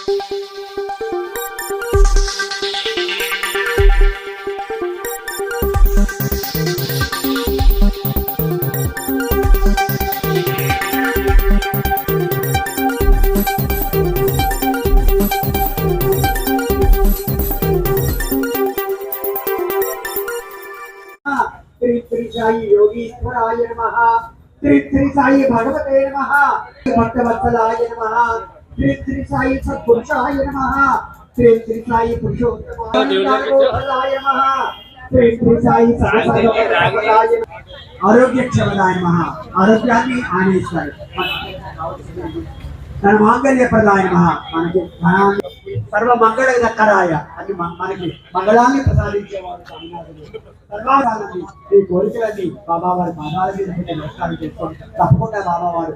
साई योगीश्वराय नमः। श्री साई भगवते नमः। भक्तवत्सलाय नमः। श्री साई सत्पुरुषाय नमः। श्री साई पुरुषोत्तमाय नमः। श्री साई सर्वसर्वप्रदाय आरोग्यक्षमदाय नमः। आरोग्याన్ని ఆనేస్తాడు తన మాంగళ్యప్రదాయ నమః। మనకి సర్వ మంగళకరాయ అని మనకి మంగళాన్ని ప్రసాదించేవాడు సర్వాన్ని ఈ కోరికలన్నీ బాబావారి పాదాల మీద నమస్కారం చేసుకోండి। తప్పకుండా బాబావారు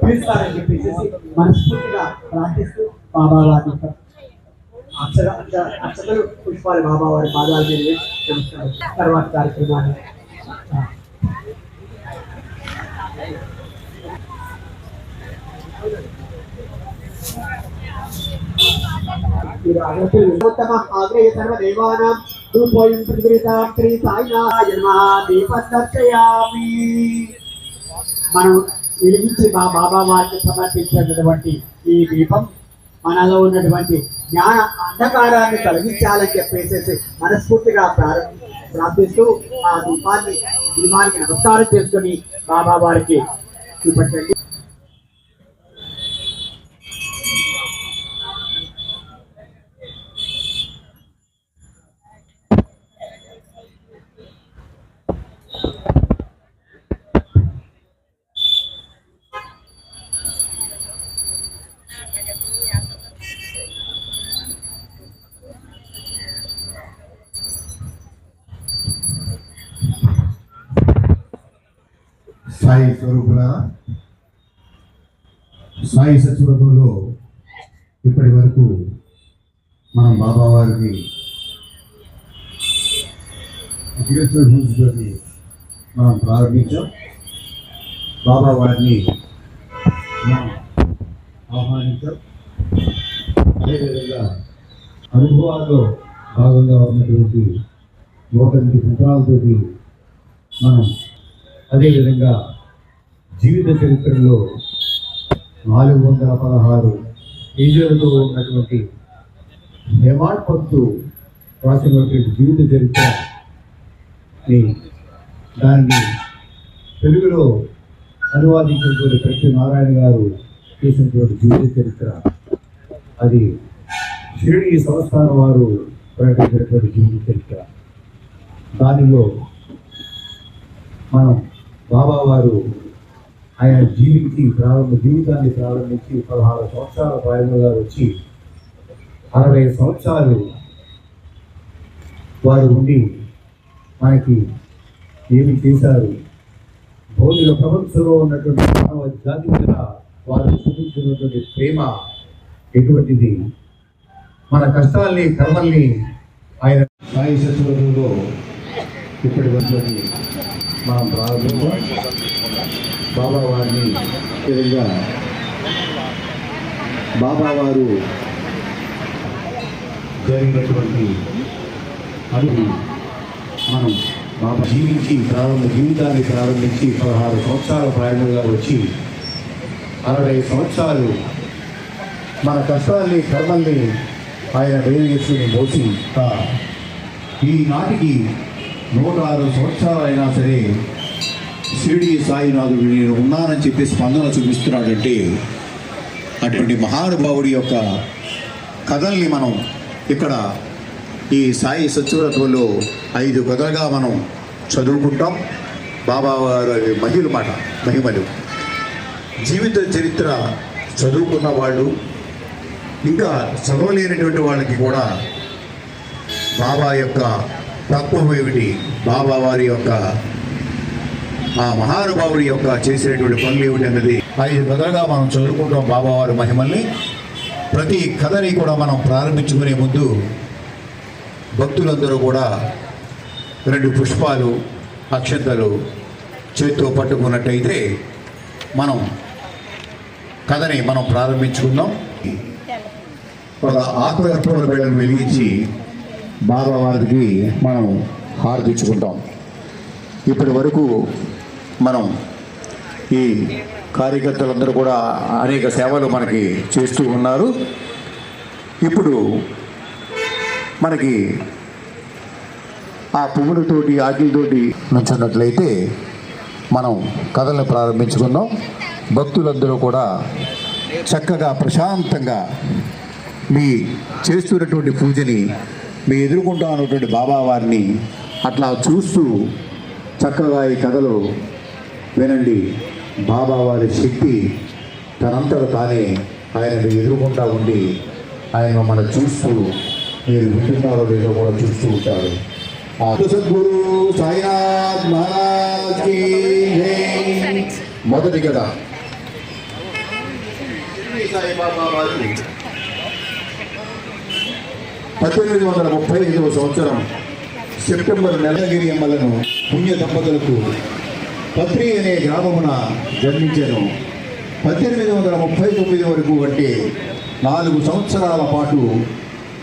పిలుస్తారని చెప్పేసి మనస్ఫూర్తిగా ప్రార్థిస్తూ బాబావారి అక్షతలు పుష్పాలు బాబావారి పాదాల మీద నమస్కారం। తర్వాత కార్యక్రమాన్ని उत्तम आग्रह सर्वदेवानां रूपोऽयं प्रतिगृहीतां श्री साईनाथाय नमः। दीपदर्शयामि। మనం వెలిగించి మా బాబా వారికి సమర్పించినటువంటి ఈ దీపం మనలో ఉన్నటువంటి జ్ఞాన అంధకారాన్ని తొలగించాలని చెప్పేసి మనస్ఫూర్తిగా ప్రార్థిస్తూ ఆ దీపానికి నమస్కారం చేసుకుని బాబా వారికి చూపెట్టండి। సాయి స్వరూపుల సాయి సత్స్వరూపంలో ఇప్పటి వరకు మనం బాబా వారికి మనం ప్రారంభించాం। బాబా వారిని మనం ఆహ్వానించాం। అదేవిధంగా అనుభవాల్లో భాగంగా ఉన్నటువంటి 108 పుత్రాలతోటి మనం అదేవిధంగా జీవిత చరిత్రలో 416 పేజీలతో ఉన్నటువంటి హేమాడ్పత్తు రాసినటువంటి జీవిత చరిత్రని దాన్ని తెలుగులో అనువాదించినటువంటి సత్యనారాయణ గారు చేసినటువంటి జీవిత చరిత్ర అది షిరిడి సంస్థానం వారు ప్రకటించినటువంటి జీవిత చరిత్ర। దానిలో మనం బాబా వారు ఆయన జీవితాన్ని ప్రారంభించి 16 సంవత్సరాల ప్రాయంగా వచ్చి 60 సంవత్సరాలు వారు ఉండి మనకి ఏమి చేశారు, భౌతిక ప్రపంచంలో ఉన్నటువంటి మానవ జాతి మీద వారు చూపించినటువంటి ప్రేమ ఎటువంటిది, మన కష్టాల్ని కర్మల్ని ఆయన సాయి సత్స్వరూపంలో ఇప్పటి వరకు మనం ప్రారంభించాం। బాబా వారిని విధంగా బాబా వారు జరిగినటువంటి అనుభవం మనం బాబా జీవితాన్ని ప్రారంభించి 16 సంవత్సరాల ప్రయాణంగా వచ్చి 60 సంవత్సరాలు మన కష్టాల్ని కర్మల్ని ఆయన వేసుకుని మోసి ఈనాటికి 106 సంవత్సరాలు అయినా సరే షిరిడి సాయినాథుడు నేను ఉన్నానని చెప్పి స్పందన చూపిస్తున్నాడంటే అటువంటి మహానుభావుడి యొక్క కథల్ని మనం ఇక్కడ ఈ సాయి సత్స్వరూపంలో 5 కథలుగా మనం చదువుకుంటాం। బాబా వారి మహిమలు జీవిత చరిత్ర చదువుకున్న వాళ్ళు ఇంకా చదవలేనటువంటి వాళ్ళకి కూడా బాబా యొక్క తత్వం ఏమిటి, బాబా వారి యొక్క ఆ మహానుభావుడి యొక్క చేసినటువంటి పనులు ఏమిటి అన్నది 5 కథలుగా మనం చదువుకుంటాం బాబా వారి మహిమల్ని। ప్రతి కథని కూడా మనం ప్రారంభించుకునే ముందు భక్తులందరూ కూడా 2 పుష్పాలు అక్షంతలు చేతితో పట్టుకున్నట్టయితే మనం కథని ప్రారంభించుకుందాం। ఒక ఆత్మకర్పూర బిళ్ళను వెలిగించి బాబా వారికి మనం హారతిచ్చుకుంటాం. ఇప్పటి వరకు మనం ఈ కార్యకర్తలందరూ కూడా అనేక సేవలు మనకి చేస్తూ ఉన్నారు. ఇప్పుడు మనకి ఆ పువ్వులతోటి ఆకులతోటి నుంచున్నట్లయితే మనం కథలను ప్రారంభించుకుందాం. భక్తులందరూ కూడా చక్కగా ప్రశాంతంగా మీ చేస్తున్నటువంటి పూజని, మీ ఎదుర్కొంటూ ఉన్నటువంటి బాబా వారిని అట్లా చూస్తూ చక్కగా ఈ కథలు వినండి. బాబా వారి శక్తి తనంతట తానే ఆయనను ఎదుర్కొంటూ ఉండి ఆయన మమ్మల్ని చూస్తూ మీరు వింటున్నారో లేదో కూడా చూస్తూ ఉంటారు. సద్గురు సాయినాథ్ మహారాజ్ కీ జై. మొదటి కథ సాయిబాబా వారు 1835వ సంవత్సరం సెప్టెంబర్ నెలగిరి అమ్మలను పుణ్య దంపతులకు పత్రి అనే గ్రామమున జన్మించాను. 1839 వరకు అంటే 4 సంవత్సరాల పాటు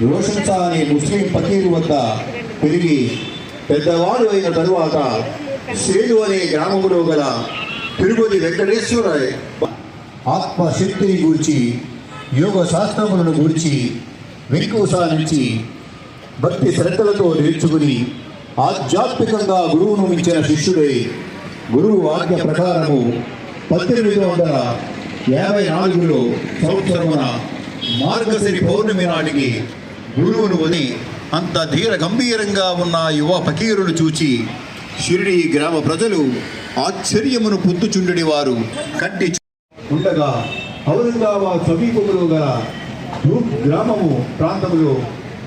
రోషన్సా అనే ముస్లిం ఫకీరు వద్ద పెరిగి పెద్దవాడు అయిన తరువాత సేలు అనే గ్రామములో గల తిరుపతి వెంకటేశ్వర ఆత్మశక్తిని గూర్చి, యోగ శాస్త్రములను గూర్చి వెంకుసా నుంచి భక్తి శ్రద్ధలతో నేర్చుకుని ఆధ్యాత్మికంగా గురువును మించిన శిష్యుడై గురువు ఆజ్ఞ ప్రకారము 1854లో సంవత్సరమున మార్గశిరి పౌర్ణమి నాటికి గురువును కొని అంత ధీర గంభీరంగా ఉన్న యువ ఫకీరును చూచి షిరిడి గ్రామ ప్రజలు ఆశ్చర్యమును పొందుచుండెడి వారు కంటి ఉండగా ఔరంగాబాద్ సమీపములో గల గ్రామము ప్రాంతములో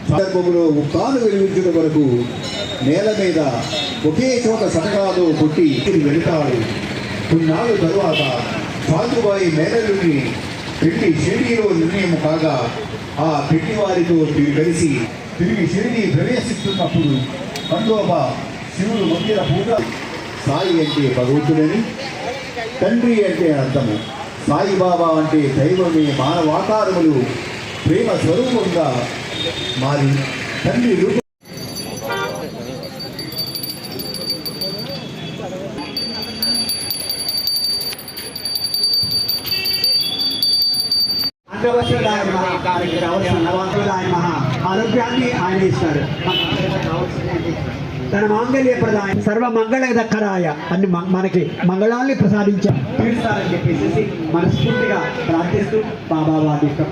సందర్భములో తాను వెలిగించుట వరకు నేల మీద ఒకే చోట సటకాతో కొట్టి వెళతాడు. కొన్నాళ్ళ తరువాత సాధుబాయి మేనల్లుని పెట్టి షిరిడీలో నిర్ణయం కాగా ఆ పెట్టి వారితో కలిసి తిరిగి షిరిడి ప్రవేశిస్తున్నప్పుడు కండోబా శివుడు మందిర పూజ. సాయి అంటే భగవంతుడని, తండ్రి అంటే అర్థము. సాయిబాబా అంటే దైవమే మానవాకారములు ప్రేమ స్వరూపంగా మారి తండ్రి రూపం ఆరోగ్యాన్ని ఆయన ఇస్తాడు. తన మాంగళ్య ప్రదాయం సర్వ మంగళ దక్కరాయ అన్ని మనకి మంగళాన్ని ప్రసాదించారు తీరుస్తారని చెప్పేసి మనస్ఫూర్తిగా ప్రార్థిస్తూ బాబా వారి యొక్క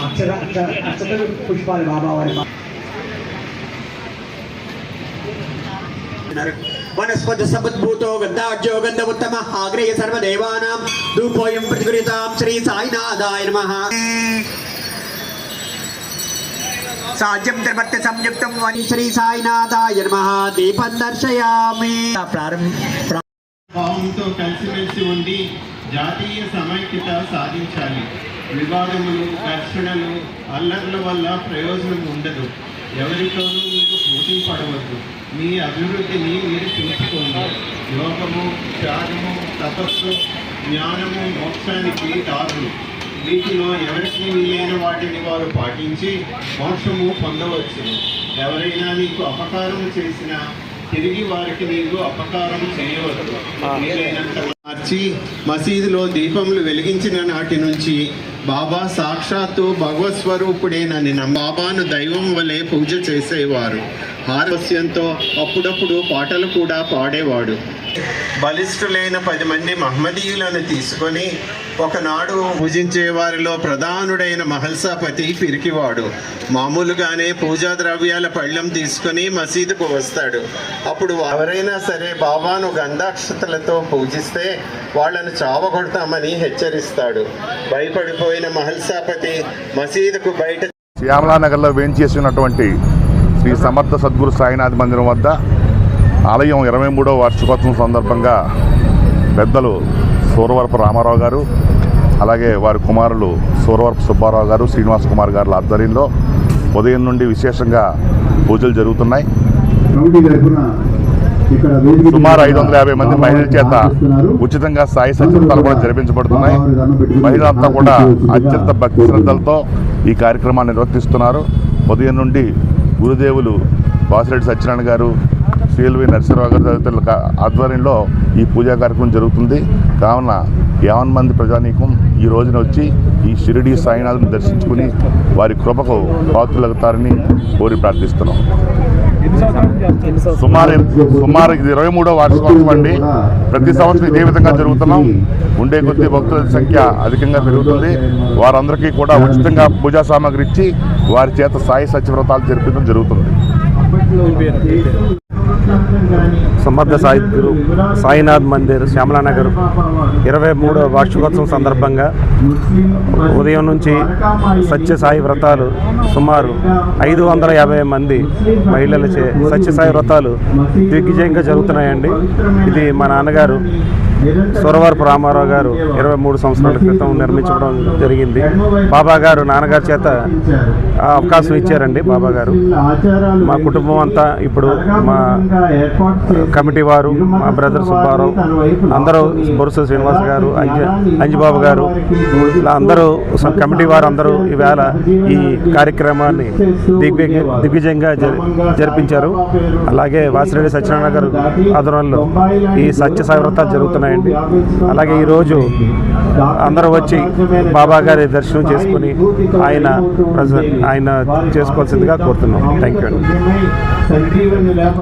అక్షతలు పుష్పాలు బాబా వారి వనస్పతి సముద్భూతో గంధాజ్యో గంధ ఉత్తమ ఆగ్రేయ సర్వదేవానాం ధూపోయం ప్రతిగృహీతాం శ్రీ సాయినాథాయ నమః. సాజ్యం త్రిమర్త్య సంయుక్తం వని శ్రీ సాయినాథాయ నమః. దీపం దర్శయామి. భావంతో కలిసిమెలిసి ఉండి జాతీయ సమైక్యత సాధించాలి. వివాదములు, ఘర్షణలు, అల్లర్ల వల్ల ప్రయోజనం ఉండదు. ఎవరితోనూ మీకు పోటీ పడవద్దు. మీ అభివృద్ధిని మీరు చూసుకోండి. యోగము, త్యాగము, తపస్సు, జ్ఞానము మోక్షానికి దారులు. వీటిలో ఎవరికి వీలైన వాటిని వారు పాటించి మోక్షము పొందవచ్చు. ఎవరైనా నీకు అపకారం చేసినా తిరిగి వారికి నీకు అపకారం చేయవద్దు. వీలైనంత మార్చి మసీదులో దీపములు వెలిగించిన నాటి నుంచి బాబా సాక్షాత్తు భగవత్ స్వరూపుడేనని బాబాను దైవం వలె పూజ చేసేవారు. హారస్యంతో అప్పుడప్పుడు పాటలు కూడా పాడేవాడు. బలిష్ఠులైన 10 మంది మహమ్మదీయులను తీసుకొని ఒకనాడు పూజించే వారిలో ప్రధానుడైన మహల్సాపతి పిరికివాడు. మామూలుగానే పూజా ద్రవ్యాల పళ్ళెం తీసుకొని మసీదుకు వస్తాడు. అప్పుడు ఎవరైనా సరే బాబాను గంధాక్షతలతో పూజిస్తే వాళ్లను చావగొడతామని హెచ్చరిస్తాడు. భయపడిపోయిన మహల్సాపతి మసీదుకు బయట శ్యామలానగర్లో వేంచేసి ఉన్నటువంటి శ్రీ సమర్థ సద్గురు సాయినాథ్ మందిరం వద్ద ఆలయం 23వ వార్షికోత్సవం సందర్భంగా పెద్దలు సూరవరపు రామారావు గారు, అలాగే వారి కుమారులు సూరవరపు సుబ్బారావు గారు, శ్రీనివాస కుమార్ గారుల ఆధ్వర్యంలో ఉదయం నుండి విశేషంగా పూజలు జరుగుతున్నాయి. కమిటీ తరఫున సుమారు 550 మంది మహిళల చేత ఉచితంగా సాయి సత్యవ్రతాలు కూడా జరిపించబడుతున్నాయి. మహిళలంతా కూడా అత్యంత భక్తి శ్రద్ధలతో ఈ కార్యక్రమాన్ని నిర్వర్తిస్తున్నారు. ఉదయం నుండి గురుదేవులు వాసిరెడ్డి సత్యనారాయణ గారు, సిఎల్వి నరసింహరావు గారు తదితరుల ఆధ్వర్యంలో ఈ పూజా కార్యక్రమం జరుగుతుంది. కావున 50 మంది ప్రజానీకం ఈ రోజున వచ్చి ఈ షిరిడి సాయినాథుని దర్శించుకుని వారి కృపకు పాత్రులవుతారని కోరి ప్రార్థిస్తున్నాం. సుమారు ఇది 23వ వార్షికోత్సవం అండి. ప్రతి సంవత్సరం ఇదే విధంగా జరుగుతున్నాం. ఉండే కొద్ది భక్తుల సంఖ్య అధికంగా పెరుగుతుంది. వారందరికీ కూడా ఉచితంగా పూజా సామాగ్రి ఇచ్చి వారి చేత సాయి సత్యవ్రతాలు జరిపించడం జరుగుతుంది. సమర్థ సాయిగురు సాయినాథ్ మందిర్ శ్యామలానగర్ 23వ వార్షికోత్సవం సందర్భంగా ఉదయం నుంచి సత్యసాయి వ్రతాలు సుమారు 550 మంది మహిళలచే సత్యసాయి వ్రతాలు దిగ్విజయంగా జరుగుతున్నాయండి. ఇది మా నాన్నగారు సూరవరపు రామారావు గారు 23 సంవత్సరాల క్రితం నిర్మించడం జరిగింది. బాబా గారు నాన్నగారి చేత అవకాశం ఇచ్చారండి. బాబా గారు మా కుటుంబం అంతా ఇప్పుడు మా కమిటీ వారు, మా బ్రదర్ సుబ్బారావు అందరూ, బొరుస శ్రీనివాస్ గారు, అంజిబాబు గారు, ఇలా అందరూ కమిటీ వారు అందరూ ఈవేళ ఈ కార్యక్రమాన్ని దిగ్విజయంగా జరిపించారు. అలాగే వాసిరెడ్డి సత్యనారాయణ గారు ఆధ్వర్యంలో ఈ సత్యసాయి వ్రతాలు జరుగుతున్నాయండి. అలాగే ఈరోజు అందరూ వచ్చి బాబా గారి దర్శనం చేసుకుని ఆయన చేసుకోవాల్సిందిగా కోరుతున్నాం. Thank you.